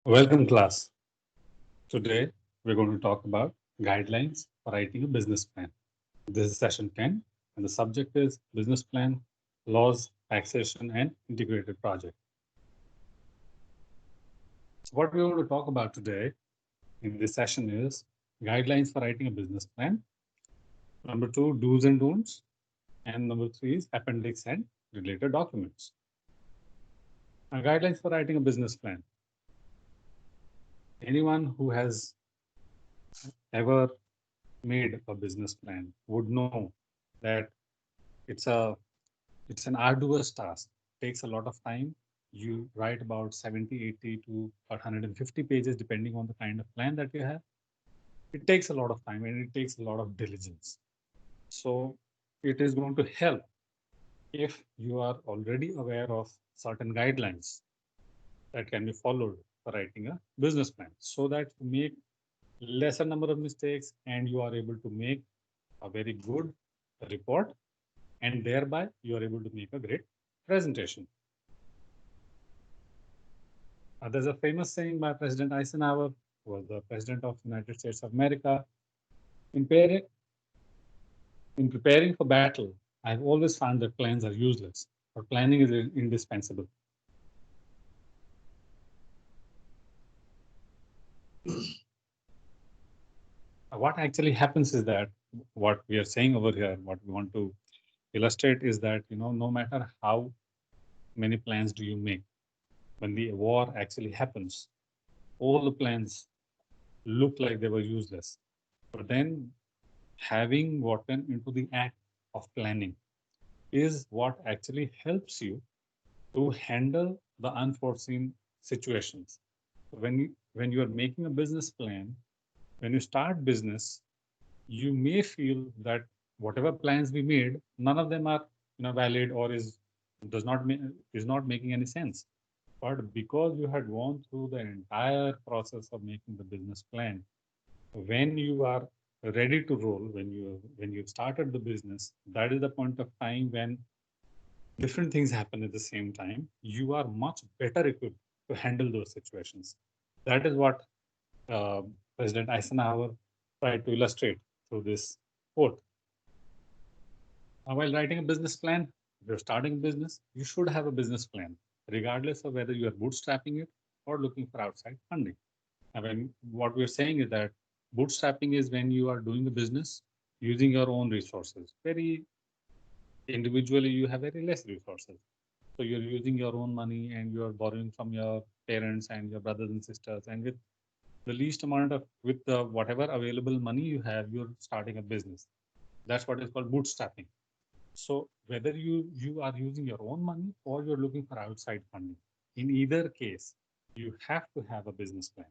Welcome, class. Today, we're going to talk about guidelines for writing a business plan. This is session 10, and the subject is business plan, laws, taxation, and integrated project. So, what we're going to talk about today in this session is guidelines for writing a business plan. Number two, do's and don'ts. And number three is appendix and related documents. Now, guidelines for writing a business plan. Anyone who has ever made a business plan would know that it's an arduous task. It takes a lot of time. You write about 70, 80 to 150 pages depending on the kind of plan that you have. It takes a lot of time and it takes a lot of diligence. So it is going to help if you are already aware of certain guidelines that can be followed for writing a business plan, so that you make lesser number of mistakes and you are able to make a very good report, and thereby you are able to make a great presentation. There's a famous saying by President Eisenhower, who was the president of the United States of America. In preparing for battle, I've always found that plans are useless, but planning is indispensable. What actually happens is that what we are saying over here, what we want to illustrate is that, no matter how many plans do you make, when the war actually happens, all the plans look like they were useless. But then having gotten into the act of planning is what actually helps you to handle the unforeseen situations. When you are making a business plan, when you start business, you may feel that whatever plans we made, none of them are valid or is not making any sense. But because you had gone through the entire process of making the business plan, when you are ready to roll, when you started the business, that is the point of time when different things happen at the same time. You are much better equipped to handle those situations. That is what uh, President Eisenhower tried to illustrate through this quote. While writing a business plan, if you're starting a business, you should have a business plan, regardless of whether you are bootstrapping it or looking for outside funding. I mean, what we're saying is that bootstrapping is when you are doing a business using your own resources. Very individually, you have very less resources. So you're using your own money and you're borrowing from your parents and your brothers and sisters. And with the least amount of, with the whatever available money you have, you're starting a business. That's what is called bootstrapping. So whether you are using your own money or you're looking for outside funding, in either case, you have to have a business plan.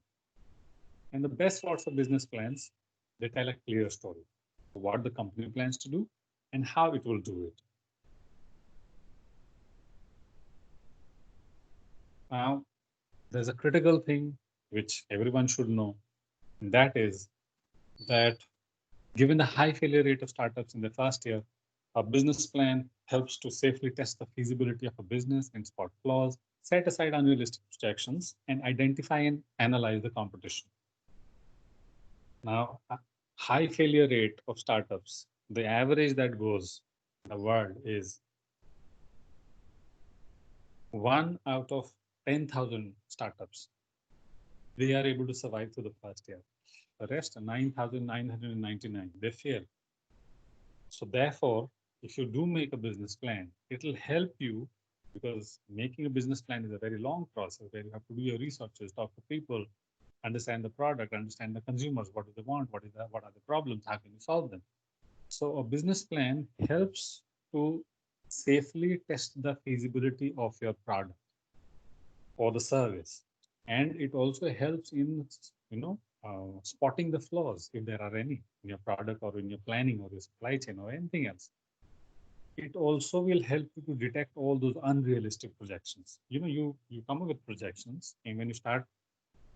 And the best sorts of business plans, they tell a clear story, what the company plans to do and how it will do it. Now, there's a critical thing which everyone should know, and that is that given the high failure rate of startups in the first year, a business plan helps to safely test the feasibility of a business and spot flaws, set aside unrealistic projections, and identify and analyze the competition. Now, a high failure rate of startups, the average that goes in the world is 1 out of 10,000 startups. They are able to survive through the first year. The rest, 9,999, they fail. So therefore, if you do make a business plan, it will help you, because making a business plan is a very long process where you have to do your researches, talk to people, understand the product, understand the consumers, what do they want, what are the problems, how can you solve them. So a business plan helps to safely test the feasibility of your product or the service. And it also helps in, spotting the flaws, if there are any, in your product or in your planning or your supply chain or anything else. It also will help you to detect all those unrealistic projections. You come up with projections, and when you start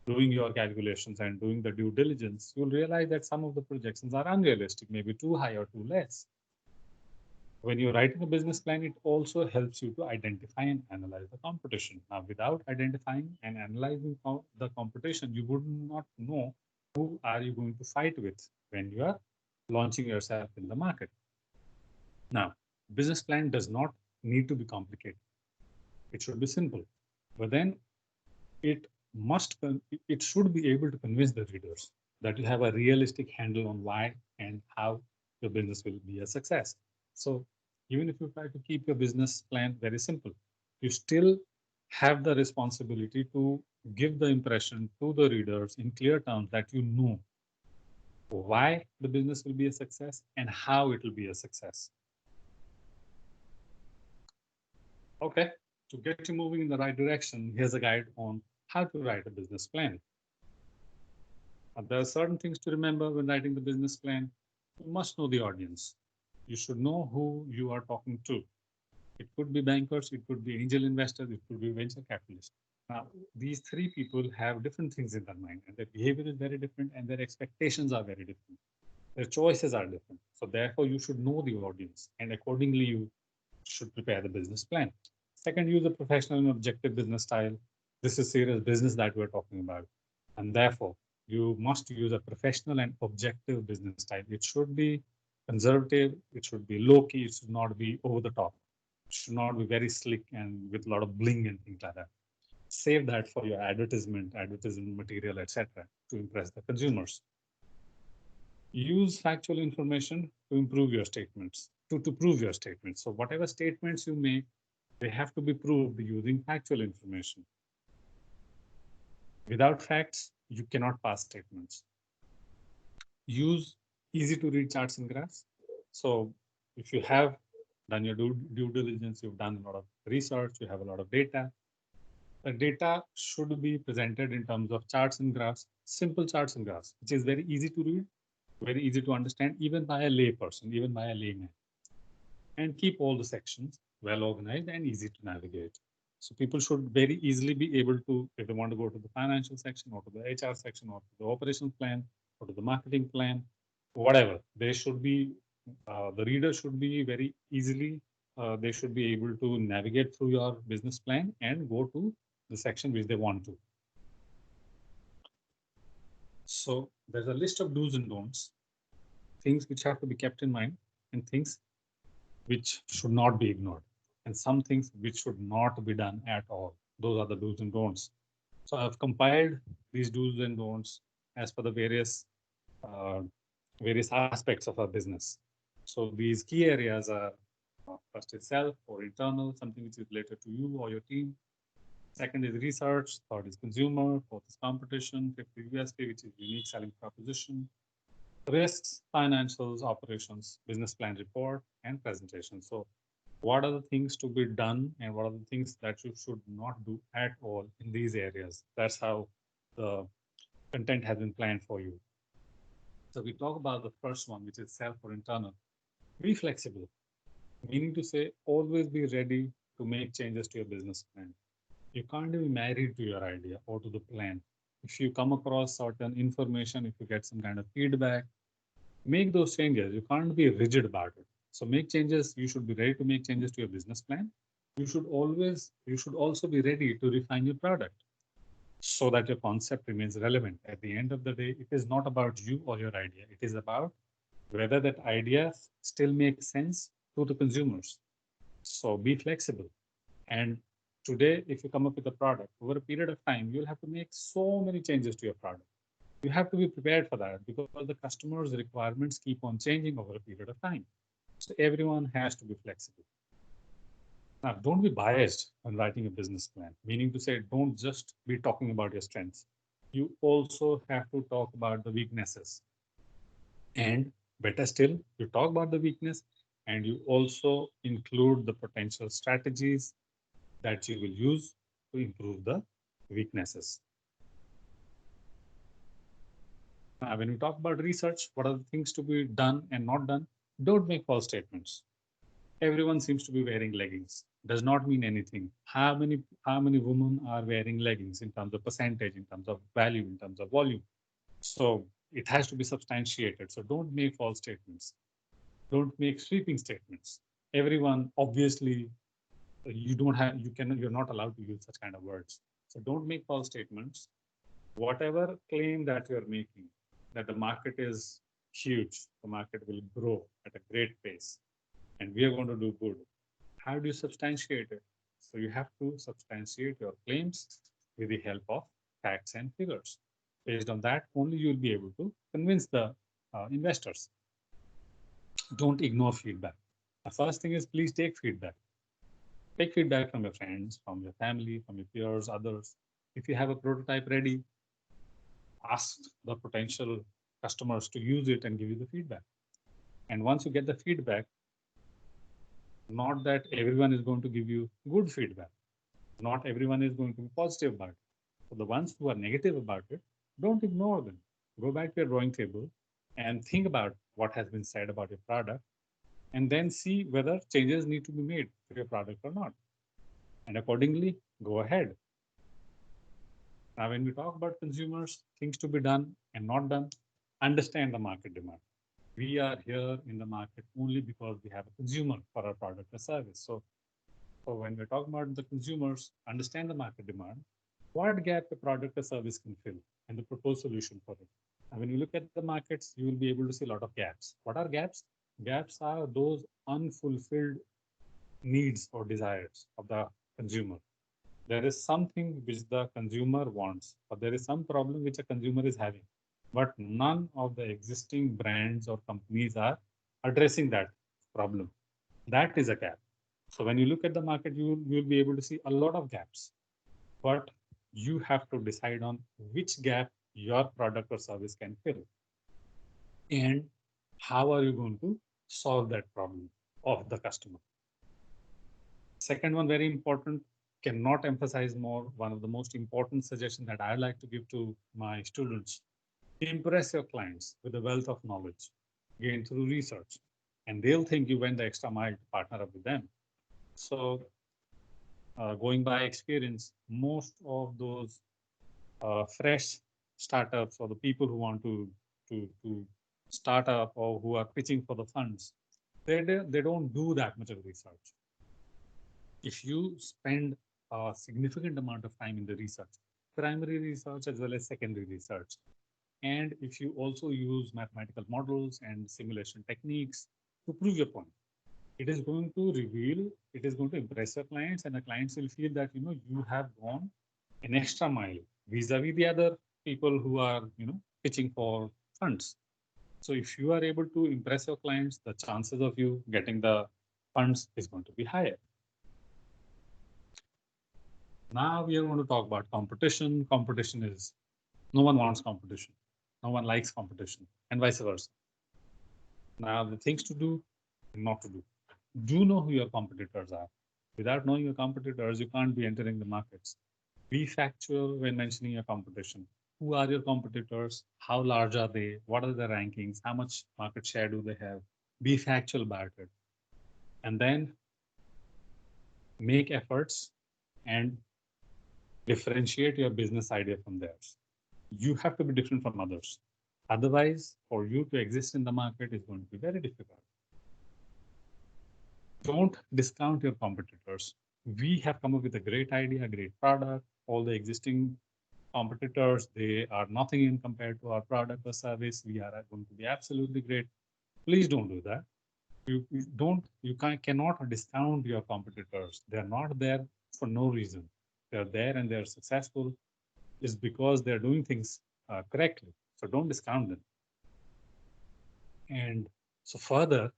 doing your calculations and doing the due diligence, you'll realize that some of the projections are unrealistic, maybe too high or too less. When you're writing a business plan, it also helps you to identify and analyze the competition. Now, without identifying and analyzing the competition, you would not know who are you going to fight with when you are launching yourself in the market. Now, business plan does not need to be complicated. It should be simple, but then it it should be able to convince the readers that you have a realistic handle on why and how your business will be a success. So even if you try to keep your business plan very simple, you still have the responsibility to give the impression to the readers in clear terms that you know why the business will be a success and how it will be a success. Okay, to get you moving in the right direction, here's a guide on how to write a business plan. There are certain things to remember when writing the business plan. You must know the audience. You should know who you are talking to. It could be bankers, it could be angel investors, it could be venture capitalists. Now, these three people have different things in their mind, and their behavior is very different, and their expectations are very different. Their choices are different. So, therefore, you should know the audience, and accordingly, you should prepare the business plan. Second, use a professional and objective business style. This is serious business that we're talking about. And therefore, you must use a professional and objective business style. It should be conservative, it should be low key, it should not be over the top. It should not be very slick and with a lot of bling and things like that. Save that for your advertisement material, etc., to impress the consumers. Use factual information to improve your statements, to prove your statements. So whatever statements you make, they have to be proved using factual information. Without facts, you cannot pass statements. Use easy to read charts and graphs. So if you have done your due diligence, you've done a lot of research, you have a lot of data, the data should be presented in terms of charts and graphs, simple charts and graphs, which is very easy to read, very easy to understand, even by a layperson, even by a layman. And keep all the sections well organized and easy to navigate. So people should very easily be able to, if they want to go to the financial section or to the HR section or to the operations plan or to the marketing plan, whatever, they should be, the reader should be very easily, they should be able to navigate through your business plan and go to the section which they want to. So there's a list of do's and don'ts, things which have to be kept in mind and things which should not be ignored, and some things which should not be done at all. Those are the do's and don'ts. So I've compiled these do's and don'ts as per the uh, various aspects of our business. So these key areas are first is self or internal, something which is related to you or your team. Second is research. Third is consumer. Fourth is competition. Fifth is USP, which is unique selling proposition. Risks, financials, operations, business plan report, and presentation. So what are the things to be done and what are the things that you should not do at all in these areas? That's how the content has been planned for you. So we talk about the first one, which is self or internal. Be flexible, meaning to say always be ready to make changes to your business plan. You can't be married to your idea or to the plan. If you come across certain information, if you get some kind of feedback, make those changes. You can't be rigid about it. So make changes. You should be ready to make changes to your business plan. You should also be ready to refine your product so that your concept remains relevant. At the end of the day, it is not about you or your idea. It is about whether that idea still makes sense to the consumers. So be flexible. And today, if you come up with a product over a period of time, you'll have to make so many changes to your product. You have to be prepared for that because the customer's requirements keep on changing over a period of time. So everyone has to be flexible. Now, don't be biased when writing a business plan, meaning to say, don't just be talking about your strengths. You also have to talk about the weaknesses. And better still, you talk about the weakness and you also include the potential strategies that you will use to improve the weaknesses. Now, when we talk about research, what are the things to be done and not done? Don't make false statements. Everyone seems to be wearing leggings. Does not mean anything. How many women are wearing leggings in terms of percentage, in terms of value, in terms of volume? So it has to be substantiated. So don't make false statements. Don't make sweeping statements. everyone, obviously, you don't have, you're not allowed to use such kind of words. So don't make false statements. Whatever claim that you're making, that the market is huge, the market will grow at a great pace, and we are going to do good. How do you substantiate it? So you have to substantiate your claims with the help of facts and figures. Based on that, only you'll be able to convince the investors. Don't ignore feedback. The first thing is, please take feedback. Take feedback from your friends, from your family, from your peers, others. If you have a prototype ready, ask the potential customers to use it and give you the feedback. And once you get the feedback, not that everyone is going to give you good feedback. Not everyone is going to be positive about it. So the ones who are negative about it, don't ignore them. Go back to your drawing table and think about what has been said about your product, and then see whether changes need to be made to your product or not. And accordingly, go ahead. Now, when we talk about consumers, things to be done and not done, understand the market demand. We are here in the market only because we have a consumer for our product or service. So when we're talking about the consumers, understand the market demand, what gap the product or service can fill, and the proposed solution for it. And when you look at the markets, you will be able to see a lot of gaps. What are gaps? Gaps are those unfulfilled needs or desires of the consumer. There is something which the consumer wants, or there is some problem which a consumer is having, but none of the existing brands or companies are addressing that problem. That is a gap. So when you look at the market, you'll be able to see a lot of gaps, but you have to decide on which gap your product or service can fill, and how are you going to solve that problem of the customer. Second one, very important, cannot emphasize more. One of the most important suggestions that I like to give to my students: impress your clients with a wealth of knowledge gained through research, and they'll think you went the extra mile to partner up with them. So, going by experience, most of those fresh startups, or the people who want to start up, or who are pitching for the funds, they don't do that much of research. If you spend a significant amount of time in the research, primary research as well as secondary research, and if you also use mathematical models and simulation techniques to prove your point, it is going to reveal, it is going to impress your clients, and the clients will feel that you have gone an extra mile vis-a-vis the other people who are pitching for funds. So if you are able to impress your clients, the chances of you getting the funds is going to be higher. Now we are going to talk about competition. Competition is, no one wants competition. No one likes competition, and vice versa. Now the things to do and not to do. Do know who your competitors are. Without knowing your competitors, you can't be entering the markets. Be factual when mentioning your competition. Who are your competitors? How large are they? What are their rankings? How much market share do they have? Be factual about it. And then make efforts and differentiate your business idea from theirs. You have to be different from others. Otherwise, for you to exist in the market is going to be very difficult. Don't discount your competitors. We have come up with a great idea, a great product. All the existing competitors, they are nothing in compared to our product or service. We are going to be absolutely great. Please don't do that. You cannot discount your competitors. They're not there for no reason. They're there and they're successful is because they're doing things correctly. So don't discount them. And so further,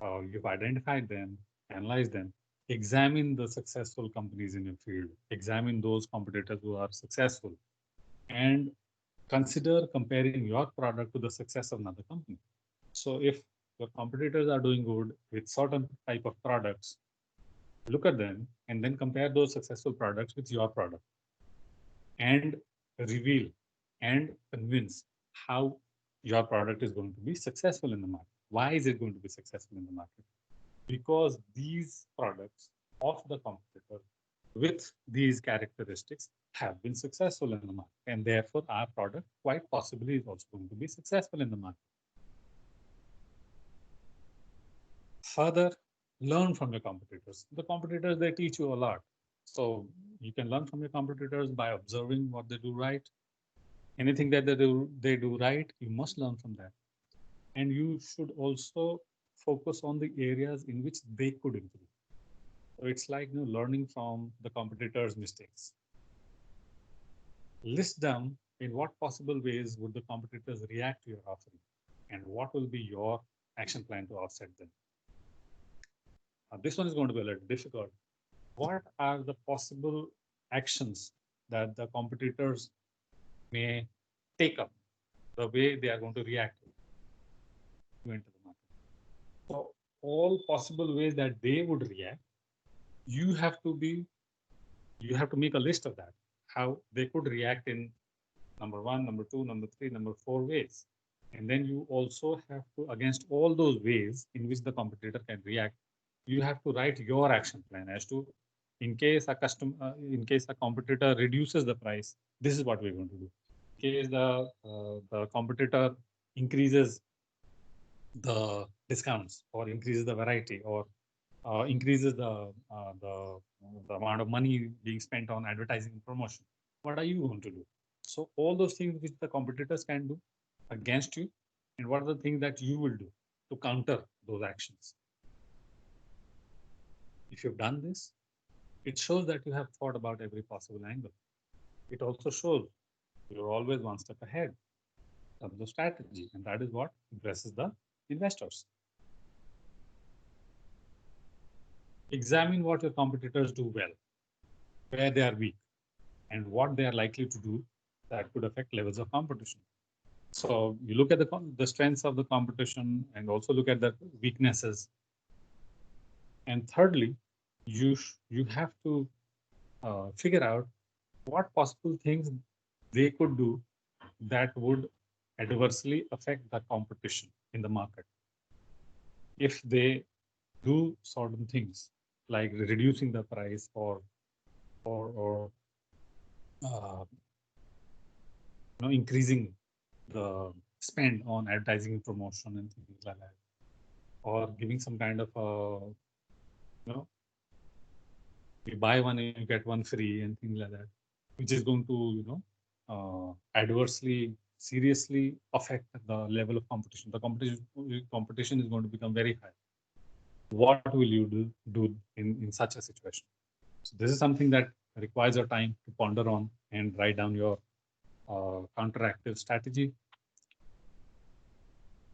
you've identified them, analyzed them, examine the successful companies in your field, examine those competitors who are successful, and consider comparing your product to the success of another company. So if your competitors are doing good with certain type of products, look at them and then compare those successful products with your product, and reveal and convince how your product is going to be successful in the market. Why is it going to be successful in the market? Because these products of the competitor with these characteristics have been successful in the market, and therefore our product quite possibly is also going to be successful in the market. Further, learn from your competitors. The competitors, they teach you a lot. So you can learn from your competitors by observing what they do right. Anything that they do right, you must learn from that. And you should also focus on the areas in which they could improve. So it's like learning from the competitors' mistakes. List down in what possible ways would the competitors react to your offering, and what will be your action plan to offset them. This one is going to be a little difficult. What are the possible actions that the competitors may take up, the way they are going to react to enter the market? So all possible ways that they would react, you have to make a list of that, how they could react in number one, number two, number three, number four ways. And then you also have to, against all those ways in which the competitor can react, you have to write your action plan as to, in case a competitor reduces the price, this is what we're going to do. In case the competitor increases the discounts or increases the variety or increases the amount of money being spent on advertising and promotion, what are you going to do? So all those things which the competitors can do against you, and what are the things that you will do to counter those actions. If you've done this, it shows that you have thought about every possible angle. It also shows you're always one step ahead of the strategy, and that is what impresses the investors. Examine what your competitors do well, where they are weak, and what they are likely to do that could affect levels of competition. So you look at the strengths of the competition and also look at the weaknesses. And thirdly, you have to figure out what possible things they could do that would adversely affect the competition in the market. If they do certain things like reducing the price or uh, increasing the spend on advertising and promotion and things like that, or giving some kind of you buy one and you get one free and things like that, which is going to adversely, seriously affect the level of competition. The competition is going to become very high. What will you do in such a situation? So this is something that requires your time to ponder on and write down your counteractive strategy.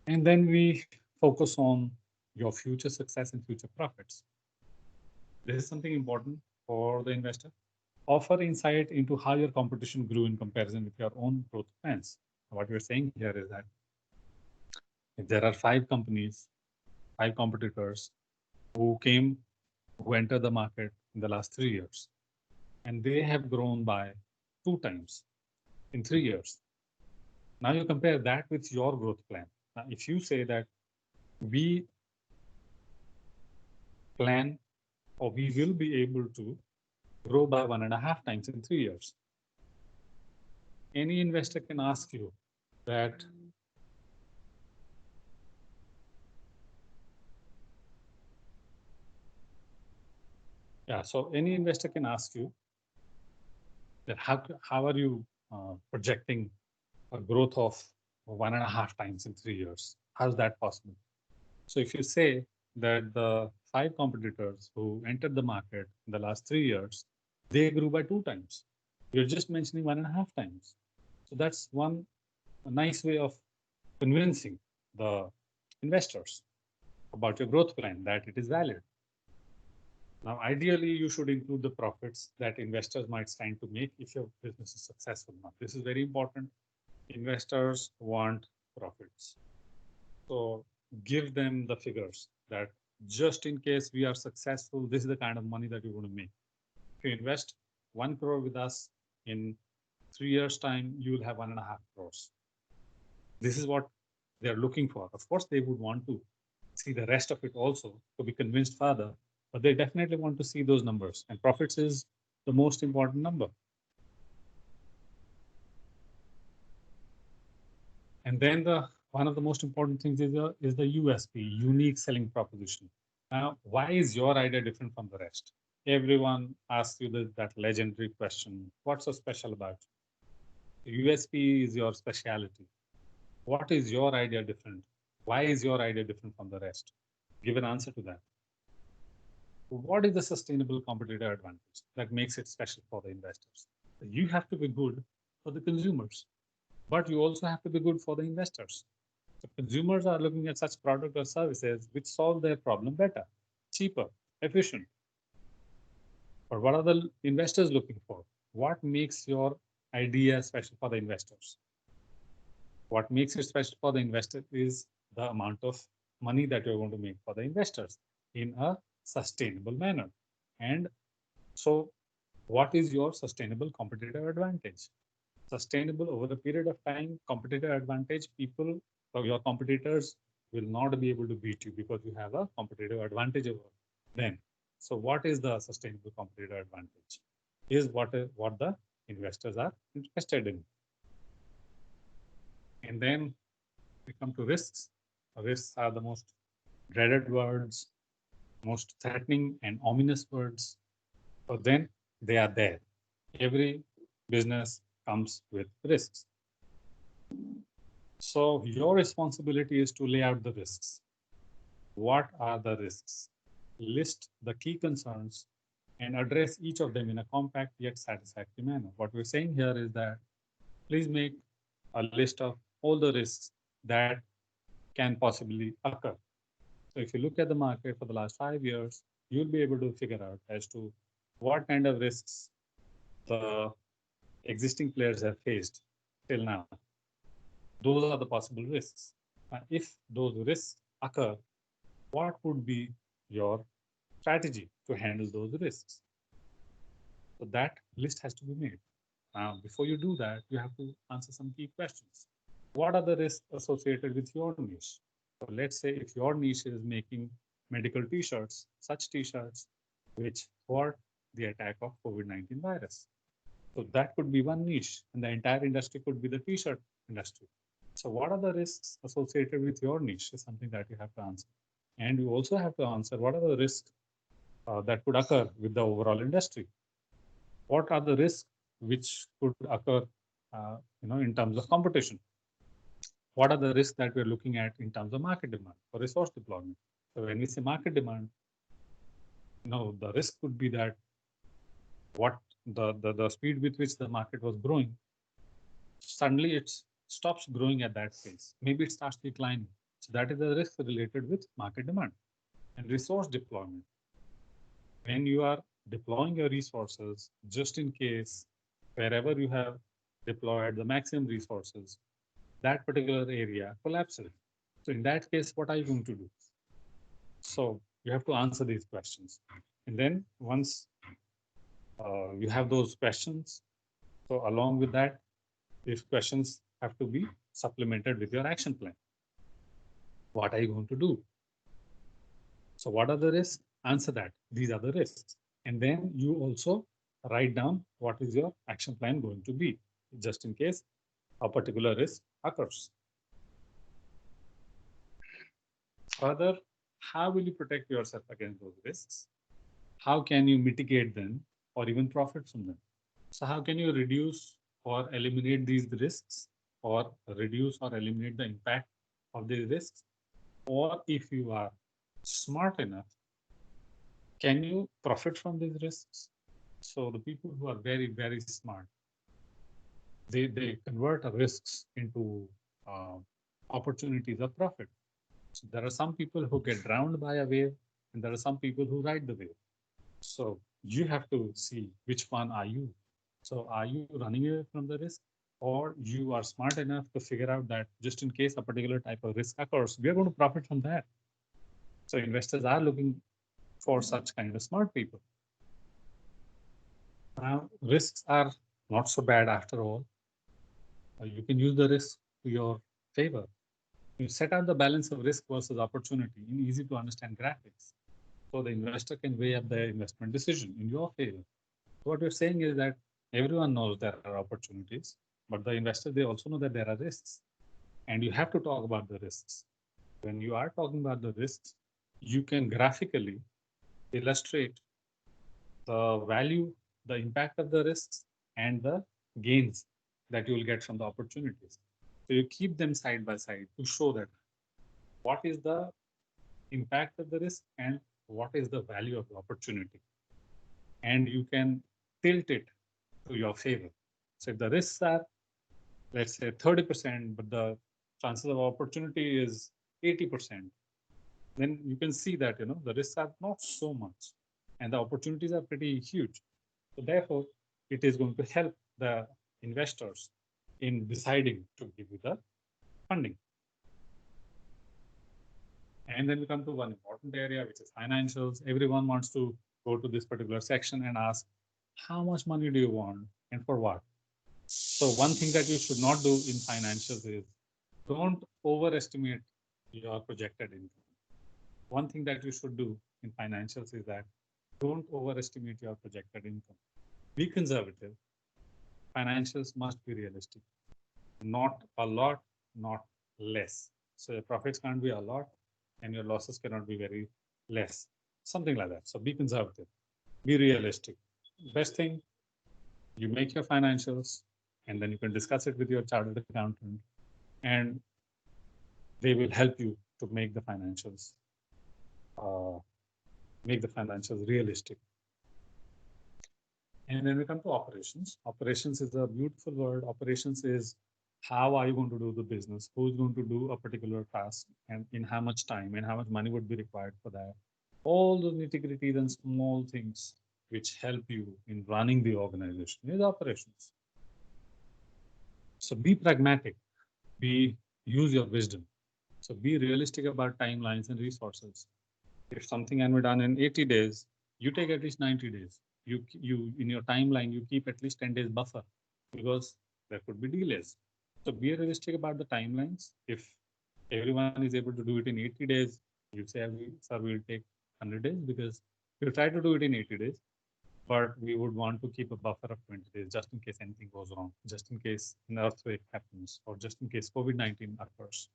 And then we focus on your future success and future profits. This is something important for the investor. Offer insight into how your competition grew in comparison with your own growth plans. What we're saying here is that if there are 5 companies, 5 competitors who entered the market in the last 3 years, and they have grown by 2 times in 3 years. Now you compare that with your growth plan. Now, if you say that we plan or we will be able to grow by 1.5 times in 3 years, any investor can ask you that so any investor can ask you that how are you projecting a growth of 1.5 times in 3 years? How's that possible? So if you say that the 5 competitors who entered the market in the last 3 years, they grew by 2 times. You're just mentioning 1.5 times. So that's a nice way of convincing the investors about your growth plan, that it is valid. Now, ideally, you should include the profits that investors might stand to make if your business is successful. Now, this is very important. Investors want profits. So give them the figures that just in case we are successful, this is the kind of money that you're going to make. If you invest 1 crore with us, in 3 years' time, you will have 1.5 crores. This is what they're looking for. Of course, they would want to see the rest of it also to be convinced further, but they definitely want to see those numbers, and profits is the most important number. And then one of the most important things is the USP, unique selling proposition. Now, why is your idea different from the rest? Everyone asks you that legendary question, what's so special about you? USP is your speciality. What is your idea different? Why is your idea different from the rest? Give an answer to that. What is the sustainable competitive advantage that makes it special for the investors? You have to be good for the consumers, but you also have to be good for the investors. The consumers are looking at such product or services which solve their problem better, cheaper, efficient. But what are the investors looking for? What makes your idea special for the investors? What makes it special for the investor is the amount of money that you're going to make for the investors in a sustainable manner. And so, what is your sustainable competitive advantage? Sustainable over a period of time, competitive advantage, people or your competitors will not be able to beat you because you have a competitive advantage over them. So what is the sustainable competitive advantage? Is what the investors are interested in. And then we come to risks. Risks are the most dreaded words, most threatening and ominous words. But then they are there. Every business comes with risks. So your responsibility is to lay out the risks. What are the risks? List the key concerns and address each of them in a compact yet satisfactory manner. What we're saying here is that please make a list of all the risks that can possibly occur. So if you look at the market for the last 5 years, you'll be able to figure out as to what kind of risks the existing players have faced till now. Those are the possible risks. If those risks occur, what would be your strategy to handle those risks? So that list has to be made. Now, before you do that, you have to answer some key questions. What are the risks associated with your niche? So let's say if your niche is making medical t-shirts, such t-shirts which thwart the attack of COVID-19 virus. So that could be one niche, and the entire industry could be the t-shirt industry. So what are the risks associated with your niche is something that you have to answer. And you also have to answer what are the risks that could occur with the overall industry. What are the risks which could occur in terms of competition? What are the risks that we're looking at in terms of market demand or resource deployment? So when we say market demand, the risk could be that what the speed with which the market was growing, suddenly it stops growing at that pace. Maybe it starts declining. So that is the risk related with market demand. And resource deployment. When you are deploying your resources, just in case wherever you have deployed the maximum resources, that particular area collapses. So in that case, what are you going to do? So you have to answer these questions. And then once you have those questions, so along with that, these questions have to be supplemented with your action plan. What are you going to do? So what are the risks? Answer that. These are the risks. And then you also write down what is your action plan going to be, just in case a particular risk occurs. Further, how will you protect yourself against those risks? How can you mitigate them or even profit from them? So how can you reduce or eliminate these risks or reduce or eliminate the impact of these risks? Or if you are smart enough, can you profit from these risks? So the people who are very, very smart, they convert risks into opportunities of profit. So there are some people who get drowned by a wave, and there are some people who ride the wave. So you have to see which one are you. So are you running away from the risk, or you are smart enough to figure out that just in case a particular type of risk occurs, we are going to profit from that. So investors are looking for such kind of smart people. Now, risks are not so bad after all. You can use the risk to your favor. You set out the balance of risk versus opportunity in easy to understand graphics, so the investor can weigh up their investment decision in your favor. What we're saying is that everyone knows there are opportunities, but the investors, they also know that there are risks. And you have to talk about the risks. When you are talking about the risks, you can graphically illustrate the value, the impact of the risks, and the gains that you will get from the opportunities. So you keep them side by side to show that what is the impact of the risk and what is the value of the opportunity. And you can tilt it to your favor. So if the risks are, let's say, 30%, but the chances of opportunity is 80%, then you can see that the risks are not so much and the opportunities are pretty huge. So therefore, it is going to help the investors in deciding to give you the funding. And then we come to one important area, which is financials. Everyone wants to go to this particular section and ask, how much money do you want and for what? So one thing that you should not do in financials is don't overestimate your projected income. One thing that you should do in financials is that don't overestimate your projected income. Be conservative. Financials must be realistic. Not a lot, not less. So your profits can't be a lot and your losses cannot be very less. Something like that. So be conservative. Be realistic. Best thing, you make your financials and then you can discuss it with your chartered accountant and they will help you to uh, make the financials realistic. And then we come to operations. Operations is a beautiful word. Operations is how are you going to do the business? Who's going to do a particular task and in how much time and how much money would be required for that? All the nitty-gritties and small things which help you in running the organization is operations. So be pragmatic, use your wisdom. So be realistic about timelines and resources. If something can be done in 80 days, you take at least 90 days. You in your timeline, you keep at least 10 days buffer because there could be delays. So be realistic about the timelines. If everyone is able to do it in 80 days, you say, sir, we'll take 100 days because we'll try to do it in 80 days, but we would want to keep a buffer of 20 days just in case anything goes wrong, just in case an earthquake happens, or just in case COVID-19 occurs.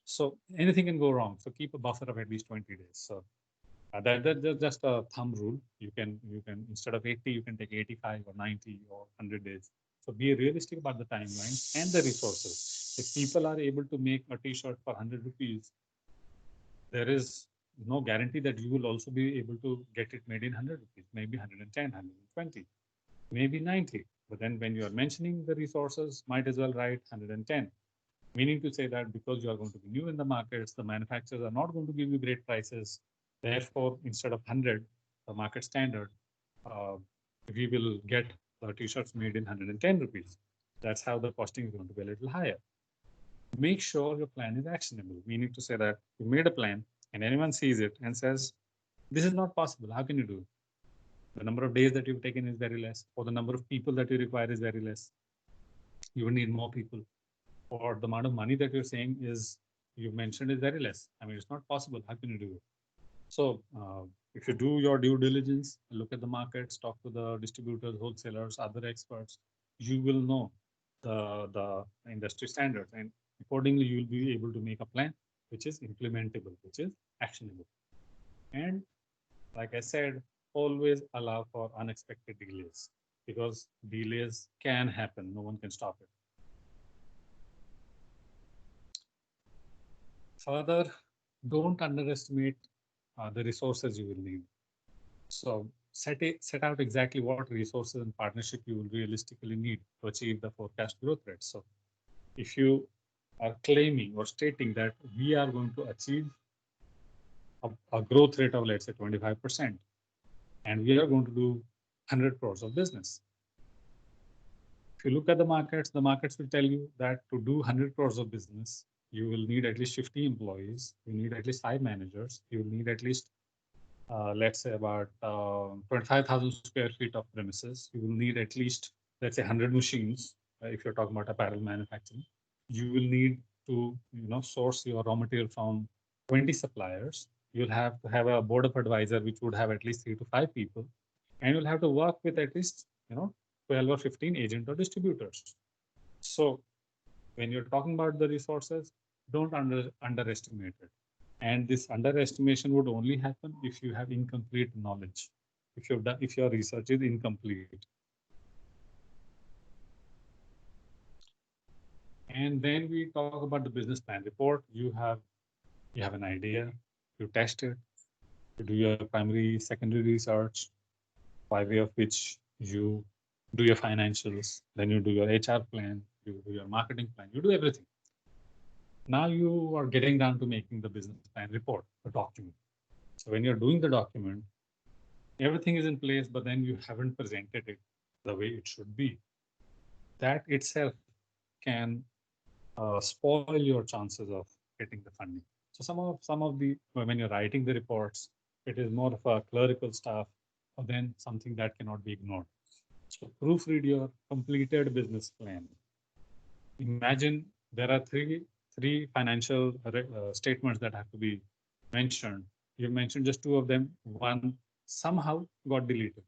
So anything can go wrong. So keep a buffer of at least 20 days. So that's just a thumb rule. You can instead of 80, you can take 85 or 90 or 100 days. So be realistic about the timelines and the resources. If people are able to make a T-shirt for 100 rupees, there is no guarantee that you will also be able to get it made in 100 rupees, maybe 110, 120, maybe 90. But then when you are mentioning the resources, might as well write 110. Meaning to say that because you are going to be new in the markets, the manufacturers are not going to give you great prices. Therefore, instead of 100, the market standard, uh, we will get the t-shirts made in 110 rupees. That's how the costing is going to be a little higher. Make sure your plan is actionable. Meaning to say that you made a plan and anyone sees it and says, this is not possible. How can you do it? The number of days that you've taken is very less, or the number of people that you require is very less. You will need more people, or the amount of money that you're saying is you mentioned is very less. I mean, it's not possible. How can you do it? So if you do your due diligence, look at the markets, talk to the distributors, wholesalers, other experts, you will know the industry standards, and accordingly you will be able to make a plan which is implementable, which is actionable. And like I said, always allow for unexpected delays, because delays can happen. No one can stop it. Further, don't underestimate the resources you will need. So set out exactly what resources and partnership you will realistically need to achieve the forecast growth rate. So if you are claiming or stating that we are going to achieve a growth rate of, let's say, 25%, and we are going to do 100 crores of business. If you look at the markets will tell you that to do 100 crores of business, you will need at least 50 employees, you need at least 5 managers, you will need at least let's say about 25,000 square feet of premises. You will need at least, let's say, 100 machines. If you're talking about apparel manufacturing, you will need to, source your raw material from 20 suppliers. You'll have to have a board of advisor, which would have at least 3 to 5 people, and you'll have to work with at least, 12 or 15 agent or distributors. So when you're talking about the resources, don't underestimate it. And this underestimation would only happen if you have incomplete knowledge. If your research is incomplete. And then we talk about the business plan report. You have an idea, you test it, you do your primary, secondary research, by way of which you do your financials, then you do your HR plan, you do your marketing plan, you do everything. Now you are getting down to making the business plan report, the document. So when you're doing the document, everything is in place, but then you haven't presented it the way it should be. That itself can spoil your chances of getting the funding. So some of the when you're writing the reports, it is more of a clerical stuff, or then something that cannot be ignored. So proofread your completed business plan. Imagine there are three financial statements that have to be mentioned. You mentioned just two of them. One somehow got deleted.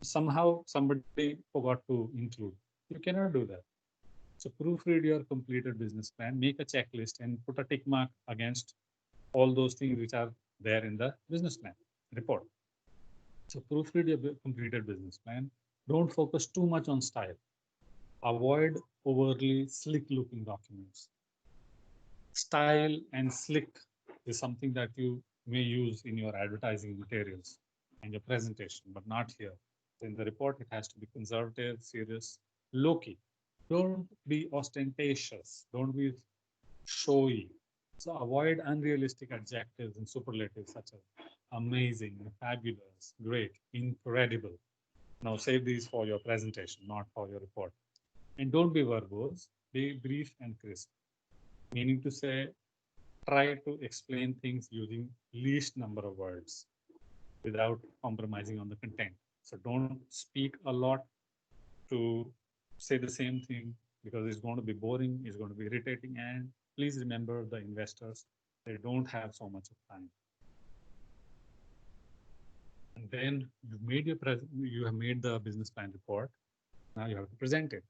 Somehow somebody forgot to include. You cannot do that. So proofread your completed business plan, make a checklist, and put a tick mark against all those things which are there in the business plan report. So proofread your completed business plan. Don't focus too much on style. Avoid overly slick looking documents. Style and slick is something that you may use in your advertising materials and your presentation, but not here. In the report, it has to be conservative, serious, low key. Don't be ostentatious. Don't be showy. So avoid unrealistic adjectives and superlatives such as amazing, fabulous, great, incredible. Now save these for your presentation, not for your report. And don't be verbose, be brief and crisp. Meaning to say, try to explain things using least number of words without compromising on the content. So don't speak a lot to say the same thing, because it's going to be boring, it's going to be irritating, and please remember the investors, they don't have so much of time. And then you have made the business plan report. Now you have to present it.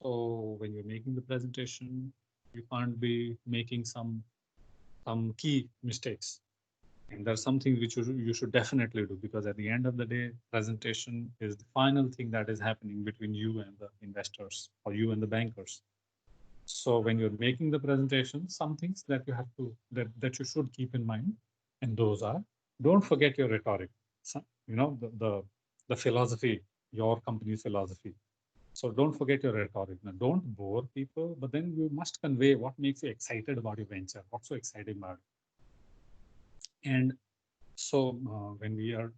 So when you're making the presentation, you can't be making some key mistakes. And there's something which you should definitely do, because at the end of the day, presentation is the final thing that is happening between you and the investors, or you and the bankers. So when you're making the presentation, some things that you have to that you should keep in mind, and those are: don't forget your rhetoric. So, the philosophy, your company's philosophy. So don't forget your rhetoric. Now, don't bore people, but then you must convey what makes you excited about your venture. What's so exciting about it? And so when we are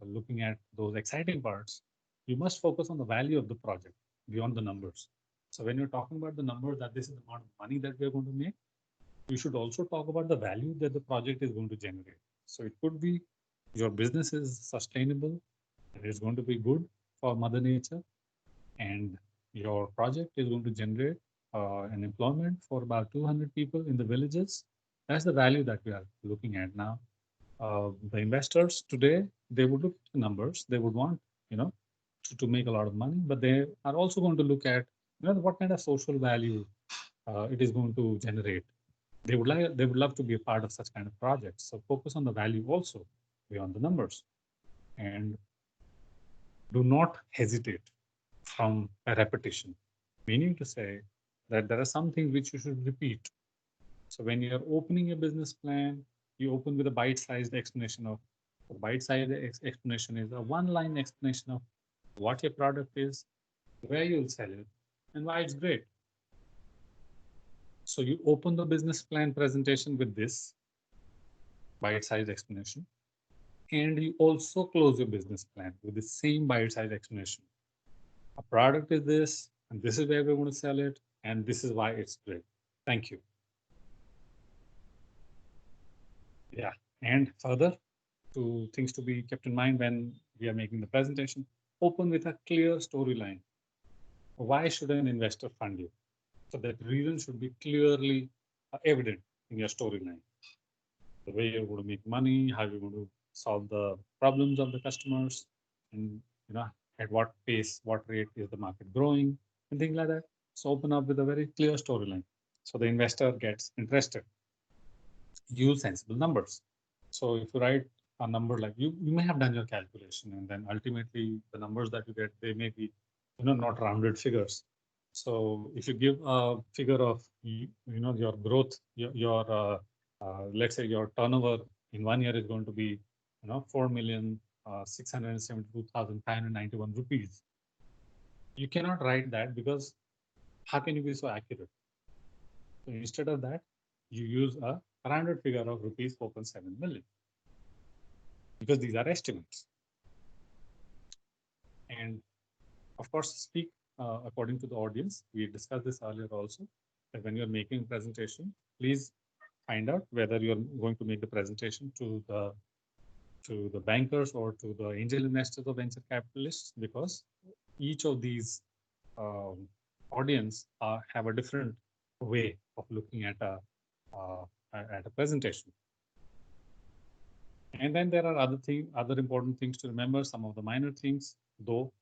looking at those exciting parts, you must focus on the value of the project beyond the numbers. So when you're talking about the numbers, that this is the amount of money that we are going to make, you should also talk about the value that the project is going to generate. So it could be your business is sustainable, and it's going to be good for Mother Nature, and your project is going to generate an employment for about 200 people in the villages. That's the value that we are looking at now. The investors today, they would look at the numbers. They would want, to make a lot of money, but they are also going to look at, what kind of social value it is going to generate. They would love to be a part of such kind of projects. So focus on the value also beyond the numbers, and do not hesitate from a repetition. Meaning to say that there are some things which you should repeat. So when you're opening a business plan, you open with a bite-sized explanation of a bite-sized explanation is a one-line explanation of what your product is, where you'll sell it, and why it's great. So you open the business plan presentation with this bite-sized explanation, and you also close your business plan with the same bite-sized explanation. A product is this, and this is where we're going to sell it, and this is why it's great. Thank you. Yeah, and further, to things to be kept in mind when we are making the presentation, open with a clear storyline. Why should an investor fund you? So that reason should be clearly evident in your storyline. The way you're going to make money, how you're going to solve the problems of the customers, and at what pace, what rate is the market growing, and things like that. So open up with a very clear storyline, so the investor gets interested. use sensible numbers. So if you write a number like you may have done your calculation, and then ultimately the numbers that you get, they may be, not rounded figures. So if you give a figure of, your growth, let's say your turnover in 1 year is going to be, 4,672,591 rupees. You cannot write that, because how can you be so accurate? So instead of that, you use a rounded figure of rupees 4.7 million, because these are estimates. And of course, speak according to the audience. We discussed this earlier also, that when you're making a presentation, please find out whether you're going to make the presentation to the bankers or to the angel investors or venture capitalists, because each of these audience have a different way of looking at a presentation. And then there are other important things to remember. Some of the minor things, though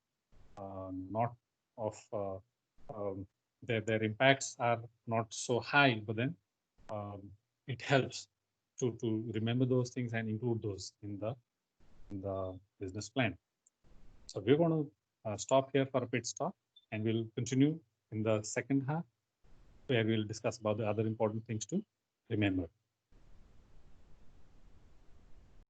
not of their impacts are not so high, but then um, it helps to remember those things and include those in the business plan. So we're going to stop here for a pit stop, and we'll continue in the second half, where we'll discuss about the other important things to remember.